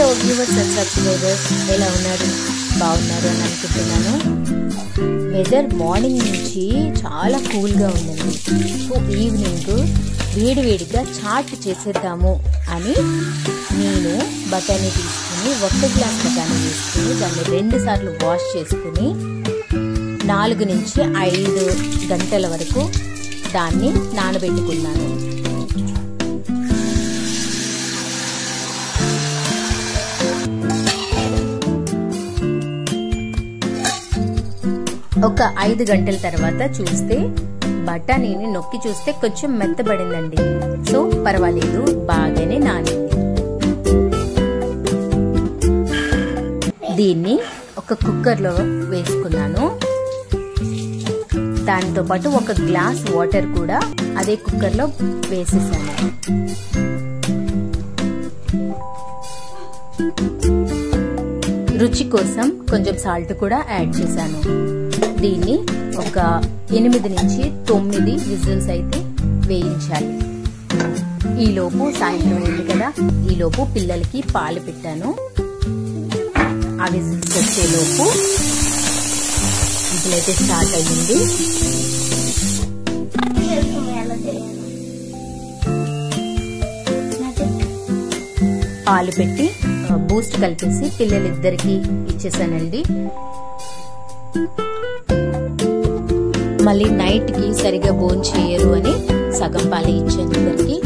Hello viewers and subscribers, ఎలా ఉన్నారు? బాగున్నారు అని అనుకుంటున్నాను. వెదర్ మార్నింగ్ నుంచి చాలా కూల్గా ఉందండి. సో ఈవినింగ్ వేడివేడిగా చాట్ చేసేద్దాము అని నేను బఠానీ తీసుకుని 1 గ్లాస్ బఠానీ వేసుకుని దాన్ని 2 సార్లు వాష్ చేసుకుని 4 నుంచి 5 గంటల వరకు దాన్ని నానబెట్టుకున్నాను. ఒక 5 గంటల తర్వాత చూస్తే బఠానీని నొక్కి చూస్తే కొంచెం మెత్తబడిందండి. సో పర్వాలేదు, బాగానే నానింది. దీన్ని ఒక కుక్కర్లో వేసుకున్నాను. దాంతో పాటు 1 గ్లాస్ వాటర్ కూడా అదే కుక్కర్లో వేసేసాను. రుచి కోసం కొంచెం సాల్ట్ కూడా యాడ్ చేశాను. దీన్ని ఒక 8 నుంచి 9 విజిల్స్ అయితే వేయించాలి. ఈలోపు సాయంత్రం అయింది కదా, ఈలోపు పిల్లలకి పాలు పెట్టాను. ఆ విజిల్స్ వచ్చేలోపు ఇప్పుడైతే స్టార్ట్ అయ్యింది. పాలు పెట్టి బూస్ట్ కలిపేసి పిల్లలిద్దరికి ఇచ్చేసానండి. మళ్ళీ నైట్ కి సరిగా భోజనం చేయరు అని సగం పాలు ఇచ్చాను ఇద్దరికి.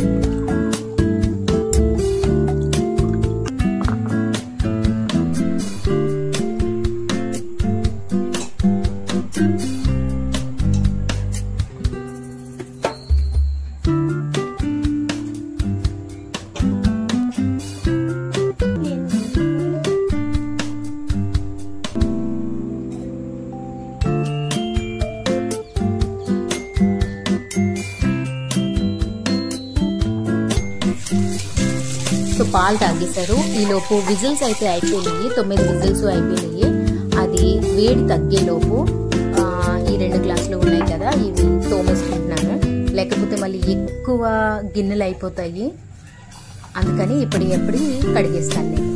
సో పాలు తాగేశారు. ఈలోపు విజిల్స్ అయితే అయిపోయినాయి, 9 విజిల్స్ అయిపోయినాయి. అది వేడి తగ్గేలోపు ఈ 2 గ్లాసులు ఉన్నాయి కదా, ఇవి తోమేసుకుంటున్నాను. లేకపోతే మళ్ళీ ఎక్కువ గిన్నెలు అయిపోతాయి, అందుకని ఎప్పటి కడిగేస్తాను నేను.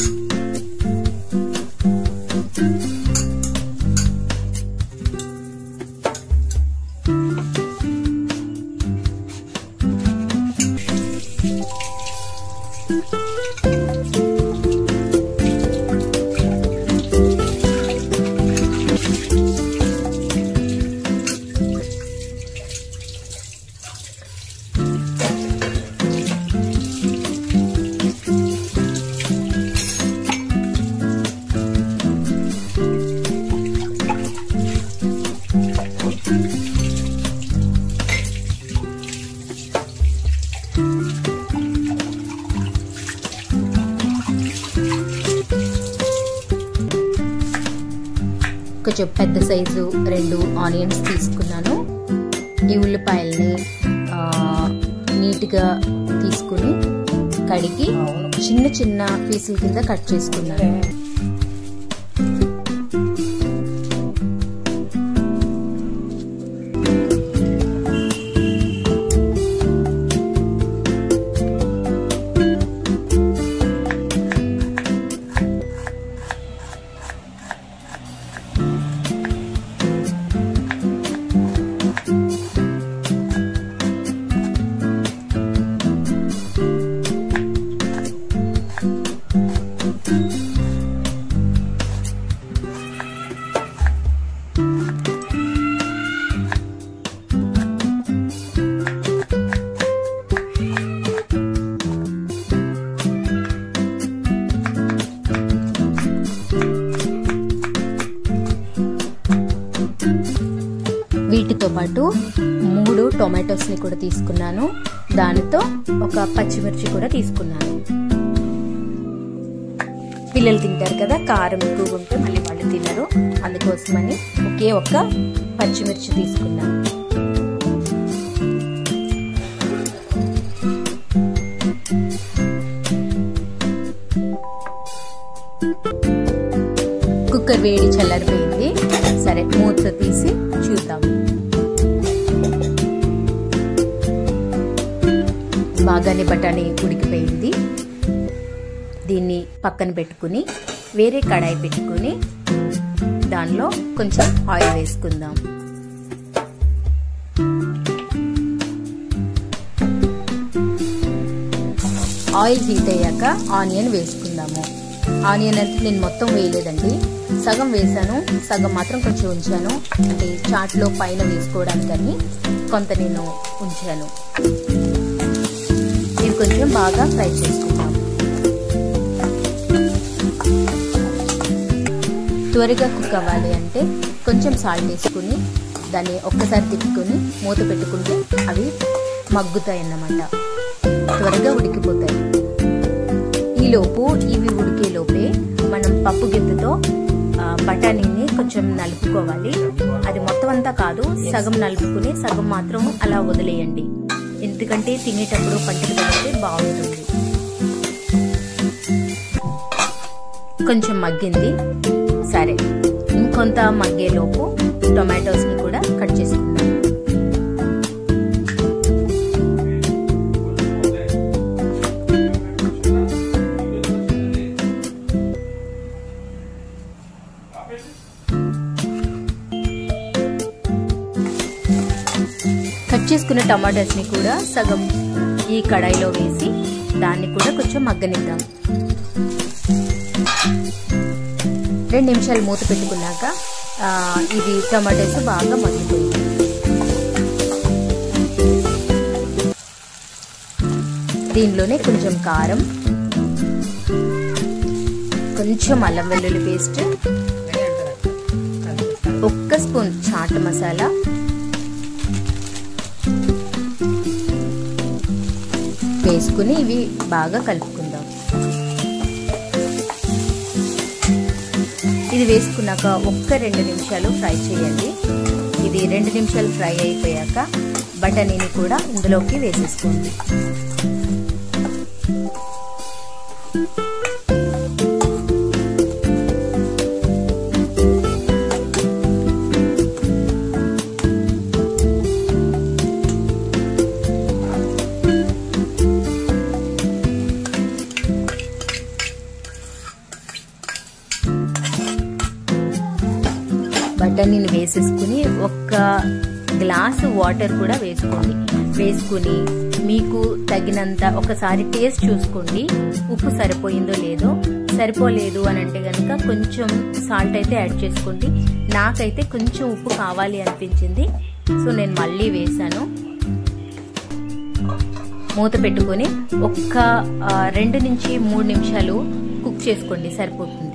కొంచెం పెద్ద సైజు 2 ఆనియన్స్ తీసుకున్నాను. ఈ ఉల్లిపాయల్ని నీట్గా తీసుకుని కడిగి చిన్న చిన్న పీసుల కింద కట్ చేసుకున్నాను. వీటితో పాటు 3 టొమాటోస్ ని కూడా తీసుకున్నాను. దానితో ఒక పచ్చిమిర్చి కూడా తీసుకున్నాను. పిల్లలు తింటారు కదా, కారం ఎక్కువ ఉంటే మళ్ళీ వాళ్ళు తినరు, అందుకోసమని ఒకే ఒక పచ్చిమిర్చి తీసుకున్నాను. కుక్కర్ వేడి చల్లారిపోయింది. సరే, మూత తీసి చూద్దాం. బాగానే బఠానీ ఉడికిపోయింది. దీన్ని పక్కన పెట్టుకుని వేరే కడాయి పెట్టుకుని దానిలో కొంచెం ఆయిల్ వేసుకుందాం. ఆయిల్ హీట్ అయ్యాక ఆనియన్ వేసుకుందాము. ఆనియన్ అంటే నేను మొత్తం వేయలేదండి, సగం వేసాను, సగం మాత్రం కొంచెం ఉంచాను. అంటే చాట్లో పైన వేసుకోవడానికని కొంత నేను ఉంచాను. ఇవి కొంచెం బాగా ఫ్రై చేసుకుందాం. త్వరగా కుక్ అవ్వాలి అంటే కొంచెం సాల్ట్ వేసుకుని దాన్ని ఒక్కసారి తిప్పుకొని మూత పెట్టుకుంటే అవి మగ్గుతాయి అన్నమాట, త్వరగా ఉడికిపోతాయి. ఈలోపు ఇవి ఉడికేలోపే మనం పప్పు గిద్దతో బఠానీని కొంచెం నలుపుకోవాలి. అది మొత్తం అంతా కాదు, సగం నలుపుకుని సగం మాత్రం అలా వదిలేయండి, ఎందుకంటే తినేటప్పుడు పంటకు తగిలితే బాగుంటుంది. కొంచెం మగ్గింది, సరే ఇంకొంత మగ్గేలోపు టొమాటోస్ని కూడా కట్ చేసుకుందాం. కట్ చేసుకున్న టమాటాస్ని కూడా సగం ఈ కడాయిలో వేసి దాన్ని కూడా కొంచెం మగ్గనిద్దాం. 2 నిమిషాలు మూత పెట్టుకున్నాక ఇది టమాటాస్ బాగా మగ్గిపోయింది. దీనిలోనే కొంచెం కారం, కొంచెం అల్లం వెల్లుల్లి పేస్ట్, 1 స్పూన్ చాట్ మసాలా, వేసుకుని ఇవి బాగా కలుపుకుందాం. ఇది వేసుకున్నాక 1-2 నిమిషాలు ఫ్రై చేయండి. ఇది 2 నిమిషాలు ఫ్రై అయిపోయాక బఠానీని కూడా ఇందులోకి వేసేసుకోండి. బఠానీని వేసేసుకుని 1 గ్లాసు వాటర్ కూడా వేసుకోండి. వేసుకుని మీకు తగినంత ఒకసారి టేస్ట్ చూసుకోండి, ఉప్పు సరిపోయిందో లేదో. సరిపోలేదు అని అంటే కనుక కొంచెం సాల్ట్ అయితే యాడ్ చేసుకోండి. నాకైతే కొంచెం ఉప్పు కావాలి అనిపించింది, సో నేను మళ్ళీ వేసాను. మూత పెట్టుకొని 2 నుంచి 3 నిమిషాలు కుక్ చేసుకోండి, సరిపోతుంది.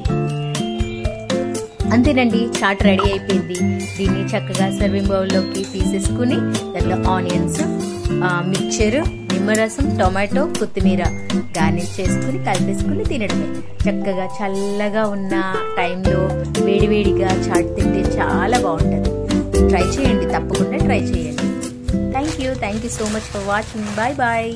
అంతేనండి, చాట్ రెడీ అయిపోయింది. దీన్ని చక్కగా సర్వింగ్ బౌల్లోకి తీసేసుకుని దాంట్లో ఆనియన్స్, మిక్చర్, నిమ్మరసం, టొమాటో, కొత్తిమీర గార్నిష్ చేసుకుని కలిపేసుకుని తినడమే. చక్కగా చల్లగా ఉన్న టైంలో వేడివేడిగా చాట్ తింటే చాలా బాగుంటుంది. ట్రై చేయండి, తప్పకుండా ట్రై చేయండి. Thank you so much for watching. Bye bye.